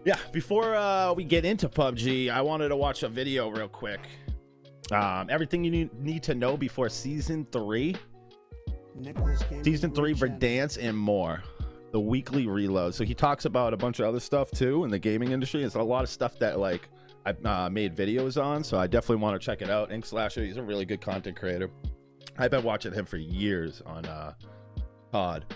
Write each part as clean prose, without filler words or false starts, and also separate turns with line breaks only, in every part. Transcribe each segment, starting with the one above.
Yeah, before we get into PUBG, I wanted to watch a video real quick. Everything you need to know before season 3. Season 3, Verdansk and more. The weekly reload. So he talks about a bunch of other stuff too in the gaming industry. It's a lot of stuff that like I've made videos on, so I definitely want to check it out. Ink Slasher, he's a really good content creator. I've been watching him for years on pod.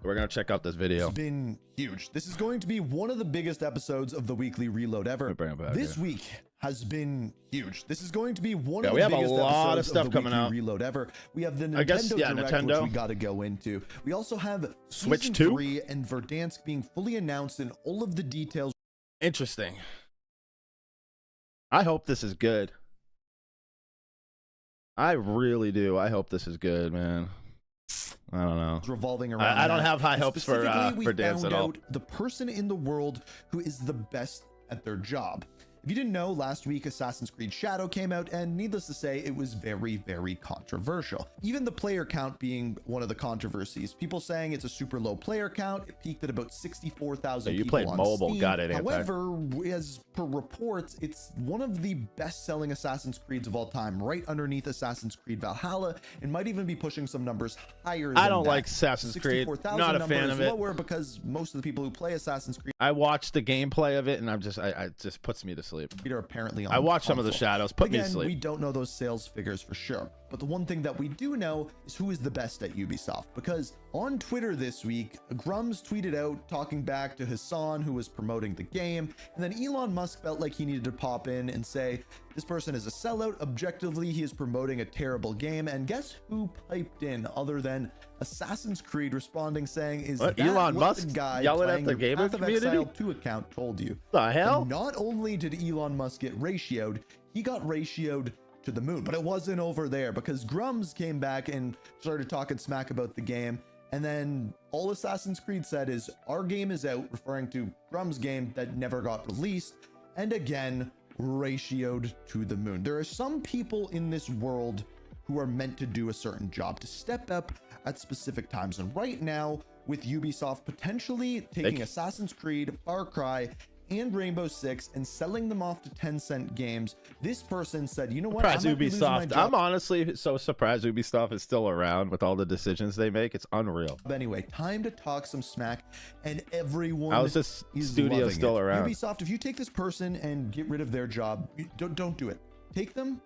We're gonna check out this video.
It's been huge. This is going to be one of the biggest episodes of the weekly reload ever. This week has been huge. This is going to be one of the biggest episodes
of the
weekly
out.
reload ever. We have the Nintendo Direct, which we got to go into. We also have
Switch
Season
2
3 and Verdansk being fully announced and all of the details.
Interesting. I hope this is good. I really do. I hope this is good, man. I don't know.
Revolving around.
I don't have high hopes for Verdansk at all.
The person in the world who is the best at their job. If you didn't know, last week Assassin's Creed Shadow came out, and needless to say, it was very, very controversial. Even the player count being one of the controversies. People saying it's a super low player count. It peaked at about 64,000
you
people
played
on
mobile,
Steam.
got it.
However, as per reports, it's one of the best-selling Assassin's Creeds of all time, right underneath Assassin's Creed Valhalla, and might even be pushing some numbers higher than
I don't
that.
like Assassin's Creed. Not a fan of it.
Lower because most of the people who play Assassin's Creed.
I watched the gameplay of it, and it just puts me to sleep.
Are apparently on
I watched some of the
console.
shadows. Put me to
Again,
sleep.
we don't know those sales figures for sure, but the one thing that we do know is who is the best at Ubisoft, because on Twitter this week, Grums tweeted out talking back to Hassan, who was promoting the game, and then Elon Musk felt like he needed to pop in and say, this person is a sellout. Objectively, he is promoting a terrible game. And guess who piped in other than Assassin's Creed, responding saying, is that
Elon
what
Musk
the guy
yelling at the
playing your
gamer
Path of
community?
Exile 2 account told you?
The hell?
And not only did Elon Musk get ratioed, he got ratioed to the moon. But it wasn't over there, because Grums came back and started talking smack about the game. And then all Assassin's Creed said is, our game is out, referring to Grums' game that never got released. And again, ratioed to the moon. There are some people in this world who are meant to do a certain job, to step up at specific times. And right now, with Ubisoft potentially taking Assassin's Creed, Far Cry, and Rainbow Six and selling them off to 10-cent games, this person said, you know what,
I'm honestly so surprised Ubisoft is still around with all the decisions they make. It's unreal.
But anyway, time to talk some smack, and everyone
How's this studio still around?
Ubisoft, if you take this person and get rid of their job, don't do it. Take them,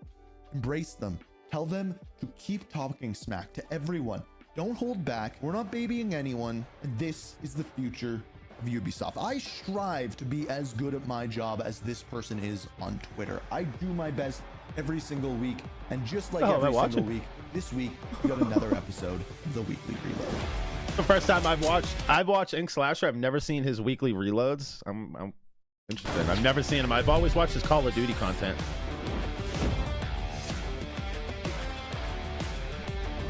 embrace them, tell them to keep talking smack to everyone. Don't hold back. We're not babying anyone. This is the future of Ubisoft. I strive to be as good at my job as this person is on Twitter. I do my best every single week, and just like every single week, this week we got another episode of the Weekly Reload.
The first time I've watched Ink Slasher. I've never seen his weekly reloads. I'm interested. I've never seen him. I've always watched his Call of Duty content.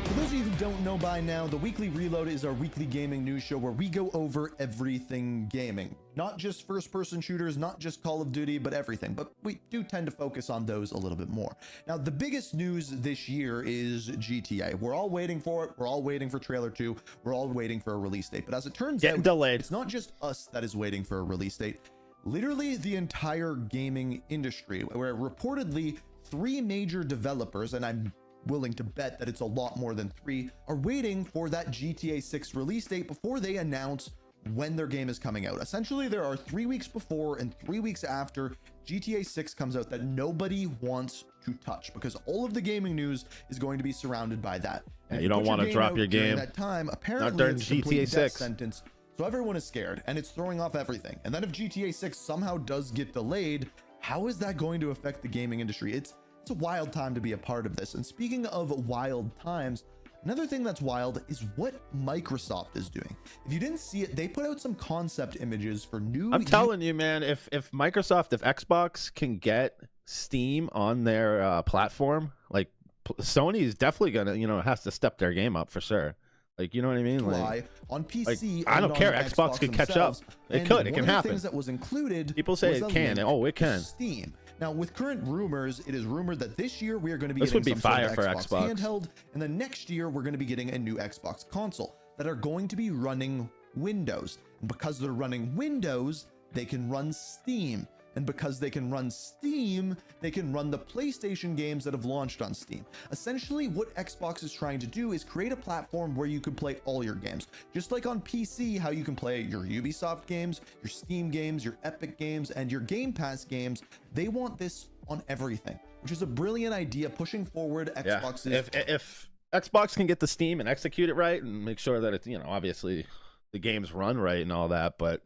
For those of you who don't know by now, the Weekly Reload is our weekly gaming news show where we go over everything gaming. Not just first-person shooters, not just Call of Duty, but everything. But we do tend to focus on those a little bit more. Now, the biggest news this year is GTA. We're all waiting for it. We're all waiting for Trailer 2. We're all waiting for a release date. But as it turns out,
delayed.
It's not just us that is waiting for a release date. Literally the entire gaming industry, where reportedly 3 major developers, and I'm willing to bet that it's a lot more than 3, are waiting for that GTA 6 release date before they announce when their game is coming out. Essentially, there are 3 weeks before and 3 weeks after GTA 6 comes out that nobody wants to touch, because all of the gaming news is going to be surrounded by that.
And you don't want to drop your game
that time. Apparently,
not during
it's
GTA 6
sentence. So everyone is scared, and it's throwing off everything. And then if GTA 6 somehow does get delayed, how is that going to affect the gaming industry? It's a wild time to be a part of this. And speaking of wild times, another thing that's wild is what Microsoft is doing. If you didn't see it, they put out some concept images for new.
I'm telling you, man, if Microsoft, if Xbox can get Steam on their platform, like Sony is definitely gonna, has to step their game up for sure. Like, you know what I mean? Like
on PC,
I don't care. Xbox could catch up. It could. It can happen.
Things that was included.
People say it can. Oh, it can.
Steam. Now, with current rumors, it is rumored that this year we are going to be
getting
some
fire
sort of
for Xbox
handheld, and then next year we're going to be getting a new Xbox console that are going to be running Windows. And because they're running Windows, they can run Steam. And because they can run Steam, they can run the PlayStation games that have launched on Steam. Essentially, what Xbox is trying to do is create a platform where you can play all your games. Just like on PC, how you can play your Ubisoft games, your Steam games, your Epic games, and your Game Pass games. They want this on everything, which is a brilliant idea pushing forward Xbox's...
If Xbox can get the Steam and execute it right and make sure that it's, obviously the games run right and all that, but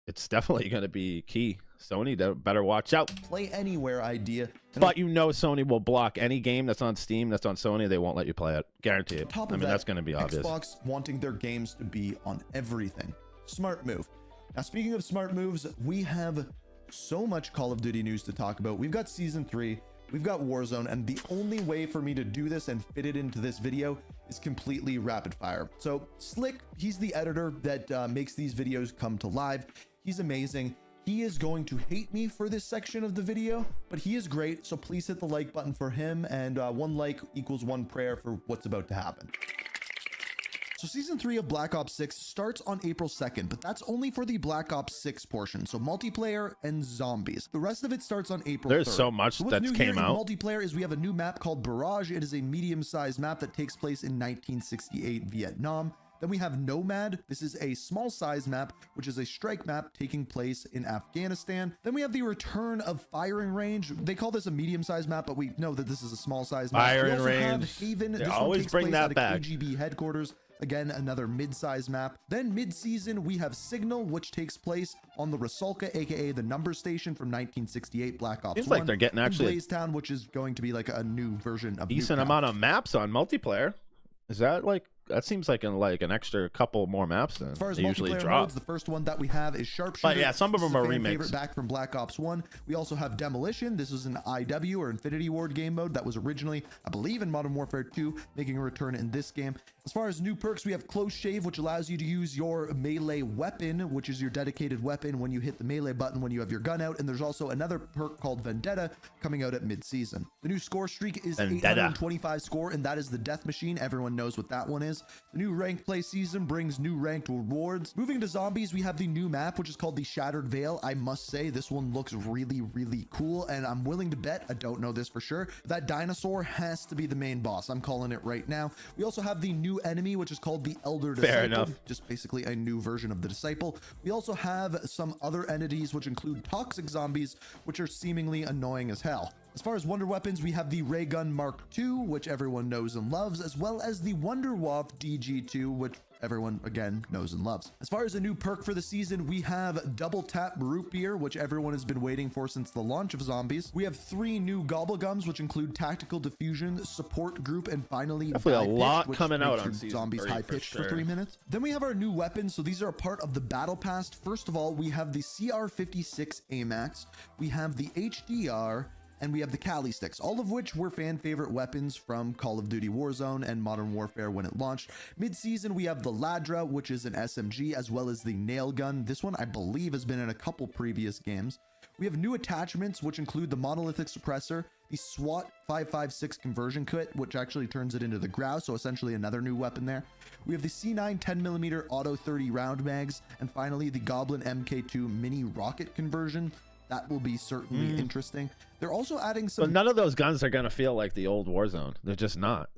it's definitely going to be key. Sony better watch out.
Play anywhere idea.
But Sony will block any game that's on Steam that's on Sony. They won't let you play it. Guaranteed. That's going to be obvious.
Xbox wanting their games to be on everything. Smart move. Now, speaking of smart moves, we have so much Call of Duty news to talk about. We've got Season 3. We've got Warzone. And the only way for me to do this and fit it into this video is completely rapid fire. So Slick, he's the editor that makes these videos come to live. He's amazing. He is going to hate me for this section of the video, but he is great. So please hit the like button for him, and 1 like equals 1 prayer for what's about to happen. So Season 3 of Black Ops 6 starts on April 2nd, but that's only for the Black Ops 6 portion, so multiplayer and zombies. The rest of it starts on April 3rd.
There's so much that came out.
Multiplayer is we have a new map called Barrage. It is a medium-sized map that takes place in 1968 Vietnam. Then we have Nomad. This is a small size map, which is a strike map taking place in Afghanistan. Then we have the return of Firing Range. They call this a medium sized map, but we know that this is a small size map.
Firing Range.
Have Haven.
They
this
always bring that back.
KGB headquarters. Again, another mid-size map. Then mid-season, we have Signal, which takes place on the Rusalka, aka the number station from 1968 Black Ops 1.
Seems like they're getting actually
Blaze Town, which is going to be like a new version of
decent amount of maps on multiplayer. Is that like... That seems like an extra couple more maps than
as far as
they usually
multiplayer
drop.
modes, the first one that we have is Sharpshooter.
But yeah, some of them are remixed.
Favorite back from Black Ops 1. We also have Demolition. This is an IW or Infinity Ward game mode that was originally, I believe, in Modern Warfare 2, making a return in this game. As far as new perks, we have Close Shave, which allows you to use your melee weapon, which is your dedicated weapon when you hit the melee button when you have your gun out. And there's also another perk called Vendetta coming out at mid-season. The new score streak is 825 score, and that is the Death Machine. Everyone knows what that one is. The new ranked play season brings new ranked rewards. Moving to zombies, we have the new map, which is called the Shattered Veil. I must say, this one looks really, really cool, and I'm willing to bet, I don't know this for sure, that dinosaur has to be the main boss. I'm calling it right now. We also have the new enemy, which is called the Elder Disciple.
Fair enough.
Just basically a new version of the Disciple. We also have some other entities, which include toxic zombies, which are seemingly annoying as hell. As far as wonder weapons, we have the Ray Gun Mark II, which everyone knows and loves, as well as the Wonderwaff DG2, which everyone, again, knows and loves. As far as a new perk for the season, we have Double Tap Root Beer, which everyone has been waiting for since the launch of Zombies. We have 3 new Gobblegums, which include Tactical Diffusion, Support Group, and finally
definitely a lot
pitch,
coming out on Season
Zombies
3
high pitched
for
for 3 minutes. Then we have our new weapons, so these are a part of the Battle Pass. First of all, we have the CR56 AMAX, we have the HDR, and we have the Kali sticks, all of which were fan favorite weapons from Call of Duty Warzone and Modern Warfare when it launched. Mid-season, we have the Ladra, which is an SMG, as well as the Nail Gun. This one, I believe, has been in a couple previous games. We have new attachments, which include the Monolithic Suppressor, the SWAT 556 conversion kit, which actually turns it into the Grouse, so essentially another new weapon there. We have the C9 10mm Auto 30 round mags, and finally the Goblin MK2 mini rocket conversion. That will be certainly interesting. They're also adding some...
But none of those guns are going to feel like the old Warzone. They're just not.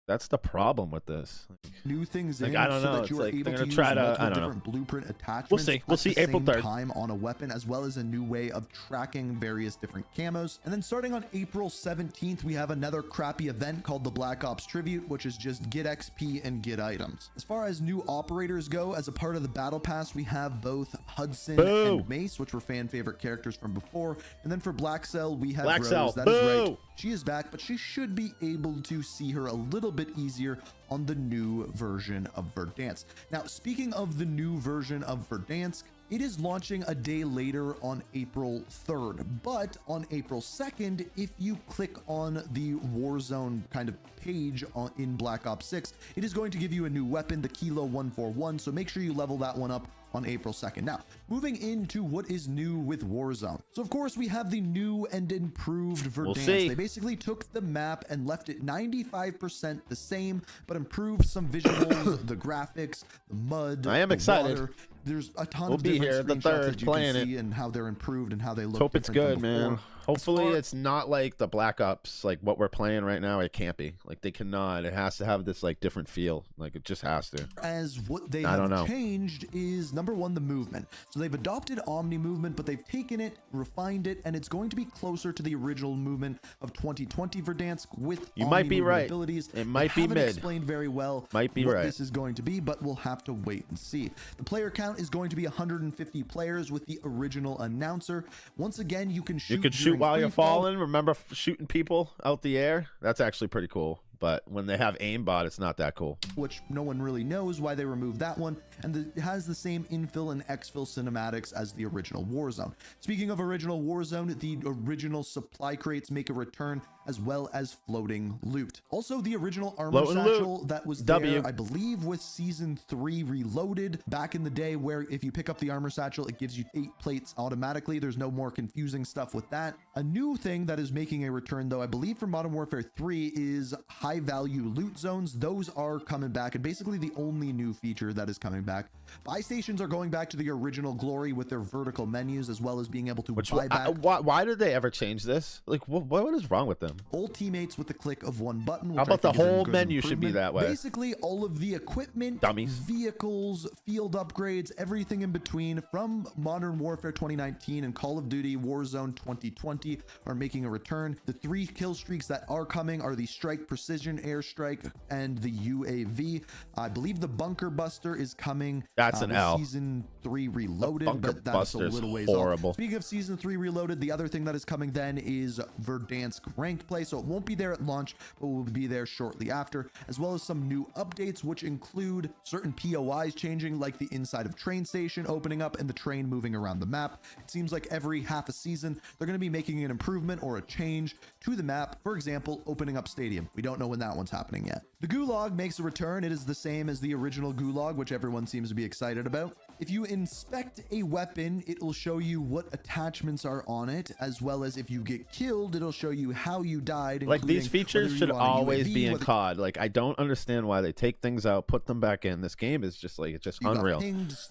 That's the problem with this.
New things
like,
in
I don't
so
know.
that you are able to use
try
multiple
to,
different blueprint attachments.
We'll see. We'll see April 3rd.
Time on a weapon, as well as a new way of tracking various different camos. And then starting on April 17th, we have another crappy event called the Black Ops Tribute, which is just get XP and get items. As far as new operators go, as a part of the Battle Pass, we have both Hudson and Mace, which were fan favorite characters from before. And then for Black Cell, we have Rose. That is right. She is back, but she should be able to see her a little bit easier on the new version of Verdansk. Now, speaking of the new version of Verdansk, it is launching a day later on April 3rd, but on April 2nd, if you click on the Warzone kind of page in Black Ops 6, it is going to give you a new weapon, the Kilo 141, so make sure you level that one up on April 2nd. Now, moving into what is new with Warzone. So of course we have the new and improved Verdansk. They basically took the map and left it 95% the same, but improved some visuals, the graphics, the mud,
I am excited.
Water, there's a ton
We'll
of
be
different
here the
screenshots
3rd
that you
playing
can see and how they're improved and how they look.
Hope it's
different
good,
than before.
man. Hopefully it's not like the Black Ops, like what we're playing right now. It can't be. Like, they cannot. It has to have this like different feel. Like, it just has to.
As what they
I don't know.
have changed is, number one, the movement. So they've adopted Omni movement, but they've taken it, refined it, and it's going to be closer to the original movement of 2020 Verdansk with
You
Omni
might be
movement
right.
abilities.
It might
They
be
haven't
mid.
explained very well
Might be
what
right.
this is going to be, but we'll have to wait and see. The player count is going to be 150 players with the original announcer. Once again, you can shoot.
You could shoot
during
while you're
free fall.
falling. Remember shooting people out the air? That's actually pretty cool. But when they have aimbot, it's not that cool.
Which no one really knows why they removed that one, and it has the same infill and exfil cinematics as the original Warzone. Speaking of original Warzone, the original supply crates make a return, as well as floating loot. Also, the original armor
Floating
satchel
loot.
that was
W.
there, I believe, with Season 3 Reloaded back in the day, where if you pick up the armor satchel, it gives you 8 plates automatically. There's no more confusing stuff with that. A new thing that is making a return, though, I believe for Modern Warfare 3 is high value loot zones. Those are coming back, and basically the only new feature that is coming back. Buy stations are going back to the original glory with their vertical menus, as well as being able to buy back.
Why did they ever change this? Like, what is wrong with them?
Old teammates with the click of one button.
How about the whole menu should be that way?
Basically, all of the equipment,
Dummies.
vehicles, field upgrades, everything in between from Modern Warfare 2019 and Call of Duty Warzone 2020 are making a return. The 3 kill streaks that are coming are the Strike Precision Airstrike and the UAV. I believe the Bunker Buster is coming.
That's an
with
L.
Season 3 Reloaded,
Bunker
but that's a
Buster's
little ways
horrible.
off. Speaking of Season 3 Reloaded, the other thing that is coming then is Verdansk ranked play. So it won't be there at launch, but will be there shortly after, as well as some new updates, which include certain POIs changing, like the inside of train station opening up and the train moving around the map. It seems like every half a season, they're going to be making an improvement or a change to the map. For example, opening up Stadium. We don't know when that one's happening yet. The Gulag makes a return. It is the same as the original Gulag, which everyone seems to be excited about. If you inspect a weapon, it will show you what attachments are on it, as well as if you get killed, it'll show you how you died.
Like, these features should always be in
COD.
COD. Like, I don't understand why they take things out, put them back in. This game is just like, it's just unreal.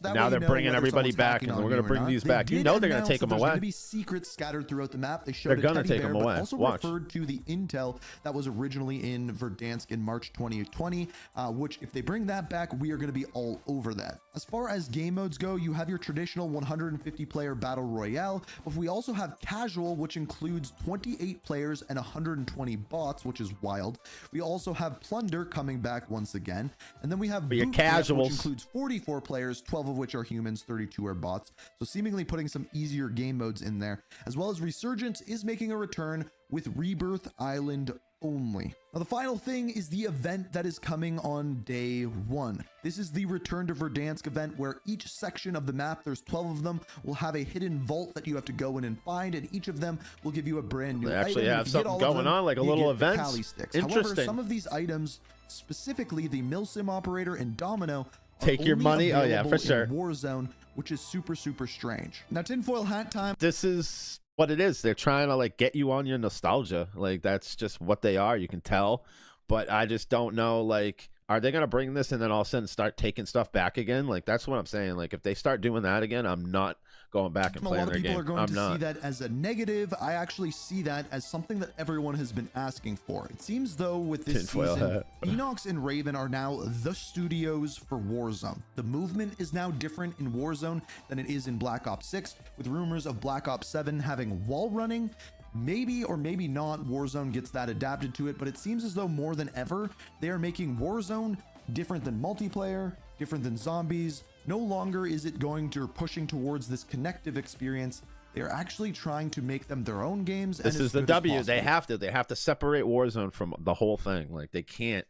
Now they're bringing everybody back, and we're going to bring these back. You know they're going to take them away.
There's going to be secrets scattered throughout the map. They showed
They're going to take
bear,
them away.
but also
Watch.
referred to the intel that was originally in Verdansk in March 2020, which if they bring that back, we are going to be all over that. As far as game modes go, you have your traditional 150 player battle royale, but we also have casual, which includes 28 players and 120 bots, which is wild. We also have plunder coming back once again, and then we have
your
boot camp,
casuals,
which includes 44 players, 12 of which are humans, 32 are bots, so seemingly putting some easier game modes in there, as well as Resurgence is making a return with Rebirth Island only. Now, the final thing is the event that is coming on day 1. This is the Return to Verdansk event, where each section of the map, there's 12 of them, will have a hidden vault that you have to go in and find, and each of them will give you a brand new
They
item.
actually
And
have
if you get
something
all of
going
them,
on, like a
you
little
get the
event.
Kali sticks. However,
Interesting.
some of these items, specifically the Milsim Operator and Domino, are
Take your
only
money. Oh, yeah, for
available
sure.
in Warzone, which is super, super strange. Now, tinfoil hat time.
This is what it is. They're trying to like get you on your nostalgia. Like, that's just what they are. You can tell, but I just don't know. Like, are they going to bring this and then all of a sudden start taking stuff back again? Like, that's what I'm saying. Like, if they start doing that again, I'm not going back and
A
playing
lot of
their
people
game.
are going
I'm
to
not.
see that as a negative. I actually see that as something that everyone has been asking for. It seems though with this
Tinfoil
season,
hat.
Enox and Raven are now the studios for Warzone. The movement is now different in Warzone than it is in Black Ops 6, with rumors of Black Ops 7 having wall running. Maybe or maybe not Warzone gets that adapted to it, but it seems as though more than ever, they are making Warzone different than multiplayer, different than zombies. No longer is it going to pushing towards this connective experience. They're actually trying to make them their own games.
This
and
is the W. They have to separate Warzone from the whole thing. Like, they can't.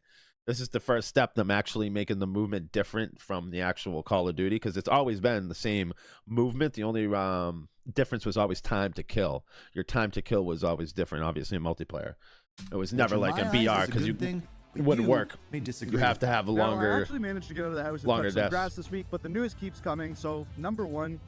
This is the first step, them actually making the movement different from the actual Call of Duty, because it's always been the same movement. The only difference was always time to kill. Your time to kill was always different, obviously, in multiplayer. It was never like a BR, because it wouldn't work. You have to have a longer.
I actually managed to get out of the house and
longer
cut some
deaths.
grass this week, but the news keeps coming. So number one,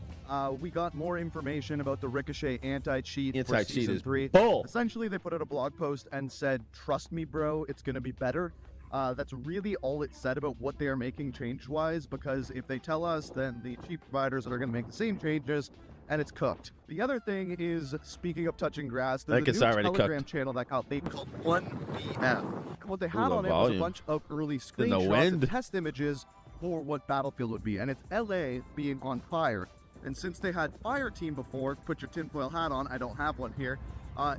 we got more information about the Ricochet anti-cheat for
Anti-cheat
season
is
3.
bull.
Essentially, they put out a blog post and said, "Trust me, bro, it's gonna be better." That's really all it said about what they are making change-wise, because if they tell us, then the cheap providers are going to make the same changes, and it's cooked. The other thing is, speaking of touching grass, there's a new Telegram channel that they called 1BF. What they had on it was a bunch of early screenshots and test images for what Battlefield would be, and it's LA being on fire. And since they had Fire Team before, put your tinfoil hat on, I don't have one here,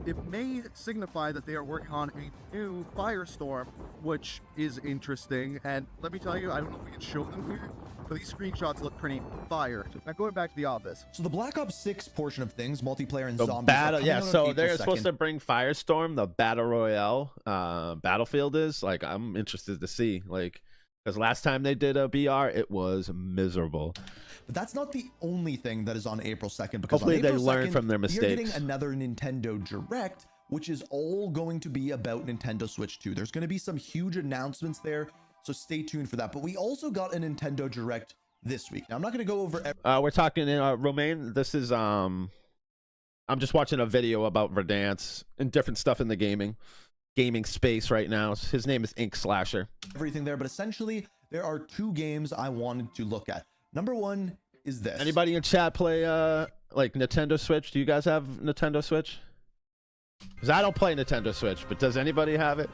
it may signify that they are working on a new Firestorm, which is interesting. And let me tell you, I don't know if we can show them here, but these screenshots look pretty fire. Now going back to the office.
So the Black Ops 6 portion of things, multiplayer and zombies.
Yeah, so they're supposed to bring Firestorm, the Battle Royale Battlefield is. Like, I'm interested to see, like, because last time they did a BR, it was miserable.
But that's not the only thing that is on April 2nd. Because
hopefully they learn from their mistakes.
You're getting another Nintendo Direct, which is all going to be about Nintendo Switch 2. There's going to be some huge announcements there, so stay tuned for that. But we also got a Nintendo Direct this week. Now, I'm not going to go over
we're talking in Romain. This is I'm just watching a video about Verdansk and different stuff in the gaming space right now. His name is Ink Slasher.
Everything there, but essentially there are two games I wanted to look at. Number one is this.
Anybody in chat play like Nintendo Switch? Do you guys have Nintendo Switch? Because I don't play Nintendo Switch, but does anybody have it?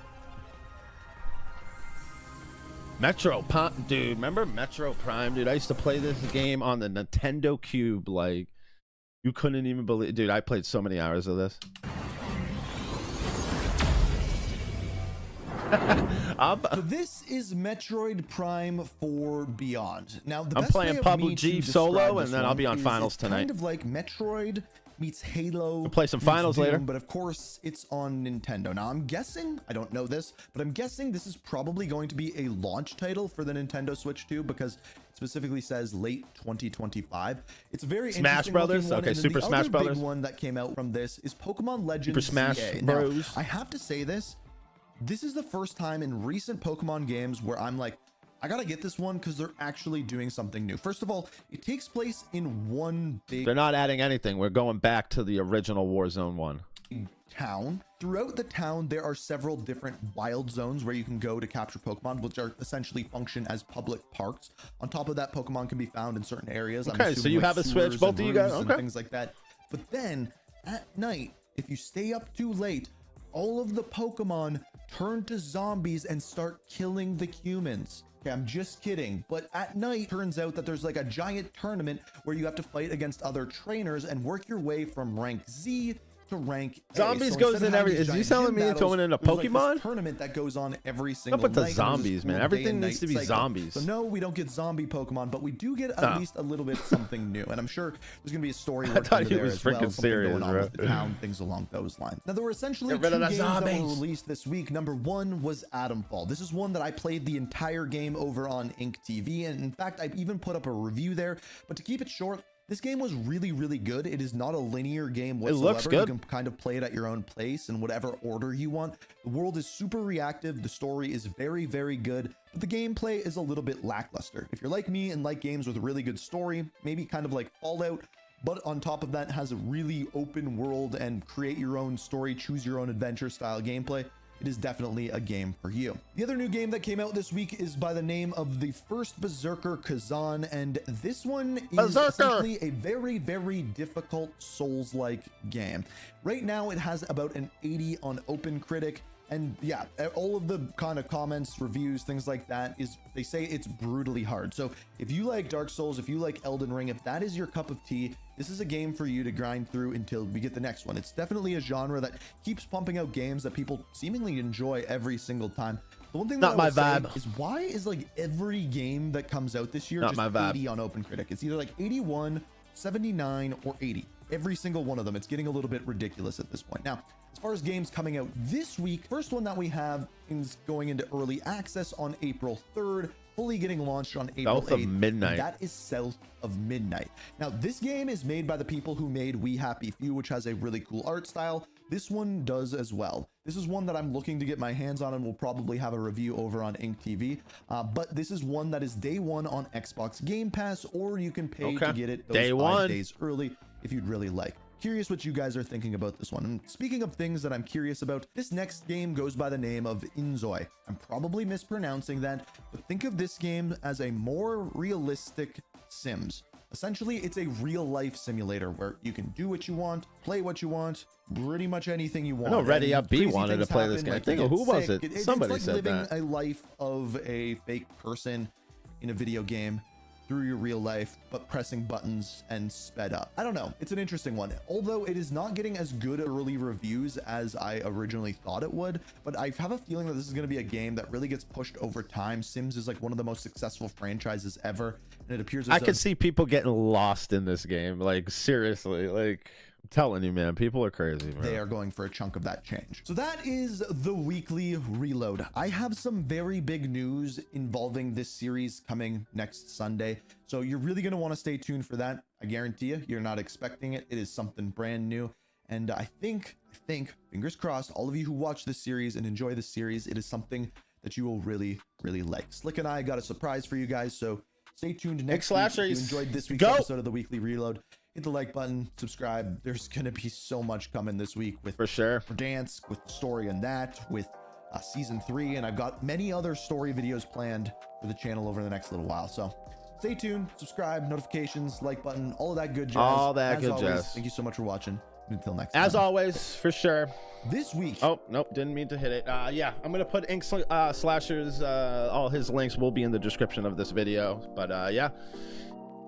Metro Prime, dude. Remember Metro Prime, dude? I used to play this game on the Nintendo Cube. Like, you couldn't even believe, dude. I played so many hours of this.
So this is Metroid Prime 4 Beyond. Now, the
I'm
best
playing
way
PUBG solo, and then I'll be on finals tonight.
Kind of like Metroid meets Halo.
We'll play some finals later.
But of course, it's on Nintendo. Now, I'm guessing, I don't know this, but I'm guessing this is probably going to be a launch title for the Nintendo Switch 2, because it specifically says late 2025. It's very
Smash Brothers. Okay, Super Smash Brothers.
The big one that came out from this is Pokemon Legends
Super Smash
CA.
Bros.
Now, I have to say this. This is the first time in recent Pokemon games where I'm like, I gotta get this one because they're actually doing something new. First of all, it takes place in one big...
They're not adding anything. We're going back to the original Warzone 1.
Town. Throughout the town, there are several different wild zones where you can go to capture Pokemon, which are essentially function as public parks. On top of that, Pokemon can be found in certain areas.
Okay, so you have a Switch, both of you guys? Okay.
Things like that. But then, at night, if you stay up too late, all of the Pokemon turn to zombies and start killing the humans. Okay, I'm just kidding. But at night, turns out that there's like a giant tournament where you have to fight against other trainers and work your way from rank Z to rank A.
Zombies goes in every... Is you telling me it's going in a Pokemon?
Like tournament that goes on every single
night. But the
night.
zombies, man. Everything needs to be zombies.
So no, we don't get zombie Pokemon, but we do get at least a little bit something new. And I'm sure there's gonna be a story worked into there as well. Something going on with the town, things along those lines. Now there were essentially two games that were released this week. Number one was Atomfall. This is one that I played the entire game over on Ink TV, and in fact, I even put up a review there. But to keep it short, this game was really, really good. It is not a linear game whatsoever.
It looks good.
You can kind of play it at your own pace in whatever order you want. The world is super reactive. The story is very, very good, but the gameplay is a little bit lackluster. If you're like me and like games with a really good story, maybe kind of like Fallout, but on top of that has a really open world and create your own story, choose your own adventure style gameplay, it is definitely a game for you. The other new game that came out this week is by the name of The First Berserker Kazan, and this one is essentially a very, very difficult Souls-like game. Right now, it has about an 80 on OpenCritic, and yeah, all of the kind of comments, reviews, things like that is they say it's brutally hard. So if you like Dark Souls, if you like Elden Ring, if that is your cup of tea, this is a game for you to grind through until we get the next one. It's definitely a genre that keeps pumping out games that people seemingly enjoy every single time. The one thing that I will say is, why is like every game that comes out this year just 80 on OpenCritic? It's either like 81, 79, or 80. Every single one of them. It's getting a little bit ridiculous at this point. Now, as far as games coming out this week, first one that we have is going into early access on April 3rd, fully getting launched on April 8th.
South of Midnight.
That is South of Midnight. Now, this game is made by the people who made We Happy Few, which has a really cool art style. This one does as well. This is one that I'm looking to get my hands on and will probably have a review over on Ink TV. But this is one that is day one on Xbox Game Pass, or you can pay to get it those 5 days early if you'd really like. curious what you guys are thinking about this one. And speaking of things that I'm curious about, this next game goes by the name of Inzoi. I'm probably mispronouncing that, but think of this game as a more realistic Sims. Essentially, it's a real life simulator where you can do what you want, play what you want, pretty much anything you want.
I know Ready Up B wanted to play this game.
Like,
I think, who was it? Somebody
it's like
said
living
that.
a life of a fake person in a video game through your real life, but pressing buttons and sped up. I don't know. It's an interesting one. Although it is not getting as good early reviews as I originally thought it would, but I have a feeling that this is going to be a game that really gets pushed over time. Sims is like one of the most successful franchises ever, and it appears as
I could see people getting lost in this game. Like, seriously, like, I'm telling you, man, people are crazy, bro.
They are going for a chunk of that change. So that is the weekly reload. I have some very big news involving this series coming next Sunday. So you're really going to want to stay tuned for that. I guarantee you, you're not expecting it. It is something brand new. And I think, fingers crossed, all of you who watch this series and enjoy this series, it is something that you will really, really like. Slick and I got a surprise for you guys. So stay tuned next week. If you enjoyed this week's episode of the weekly reload, hit the like button, subscribe. There's gonna be so much coming this week with
for sure
Verdansk, with the story and that, with season 3, and I've got many other story videos planned for the channel over the next little while. So stay tuned, subscribe, notifications, like button, all of that good jazz.
All that good
always,
jazz.
Thank you so much for watching. Until next
as
time.
always, for sure.
This week.
Oh nope, didn't mean to hit it. Yeah, I'm gonna put Ink Slasher's all his links will be in the description of this video. But yeah,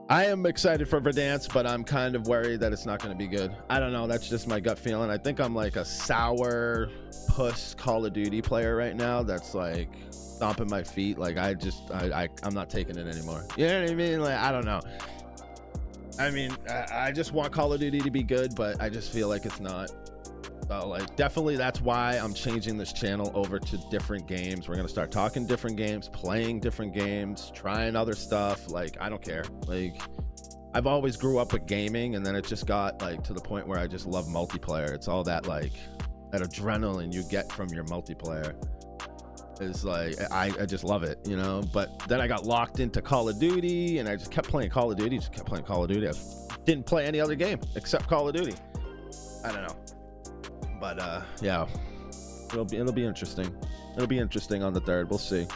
I am excited for Verdansk, but I'm kind of worried that it's not going to be good. I don't know. That's just my gut feeling. I think I'm like a sour puss Call of Duty player right now. That's like stomping my feet. Like I'm not taking it anymore. You know what I mean? Like, I don't know. I mean, I just want Call of Duty to be good, but I just feel like it's not. So like, definitely that's why I'm changing this channel over to different games. We're going to start talking different games, playing different games, trying other stuff. Like, I don't care. Like, I've always grew up with gaming, and then it just got like to the point where I just love multiplayer. It's all that like that adrenaline you get from your multiplayer. Is like, I just love it, you know. But then I got locked into Call of Duty, and I just kept playing Call of Duty, I didn't play any other game except Call of Duty. I don't know. But yeah, it'll be interesting. It'll be interesting on the 3rd. We'll see.